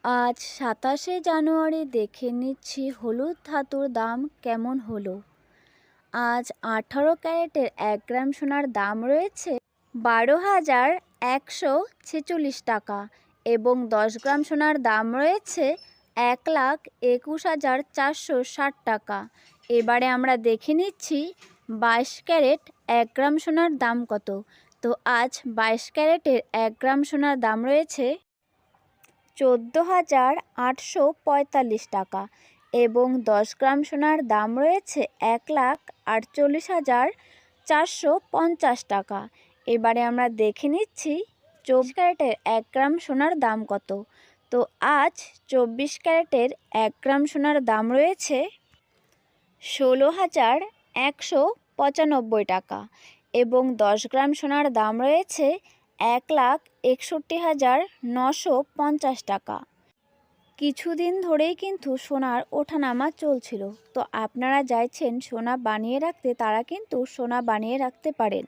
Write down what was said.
আজ ২৭শে জানুয়ারি, দেখে নিচ্ছি হলুদ ধাতুর দাম কেমন হলো। আজ ১৮ ক্যারেটের ১ গ্রাম সোনার দাম রয়েছে ১২,১৪৬ টাকা এবং ১০ গ্রাম সোনার দাম রয়েছে ১,২১,৪৬০ টাকা। এবারে আমরা দেখে নিচ্ছি ২২ ক্যারেট ১ গ্রাম সোনার দাম কত। তো আজ ২২ ক্যারেটের ১ গ্রাম সোনার দাম রয়েছে ১৪,৮৪৫ টাকা এবং ১০ গ্রাম সোনার দাম রয়েছে ১,৪৮,৪৫০ টাকা। এবারে আমরা দেখে নিচ্ছি ২৪ ক্যারেটের ১ গ্রাম সোনার দাম কত। তো আজ ২৪ ক্যারেটের ১ গ্রাম সোনার দাম রয়েছে ১৬,১৯৫ টাকা এবং ১০ গ্রাম সোনার দাম রয়েছে ১,৬১,৯৫০ টাকা। কিছুদিন ধরেই কিন্তু সোনার ওঠানামা চলছিল, তো আপনারা চাইছেন সোনা বানিয়ে রাখতে, তারা কিন্তু সোনা বানিয়ে রাখতে পারেন।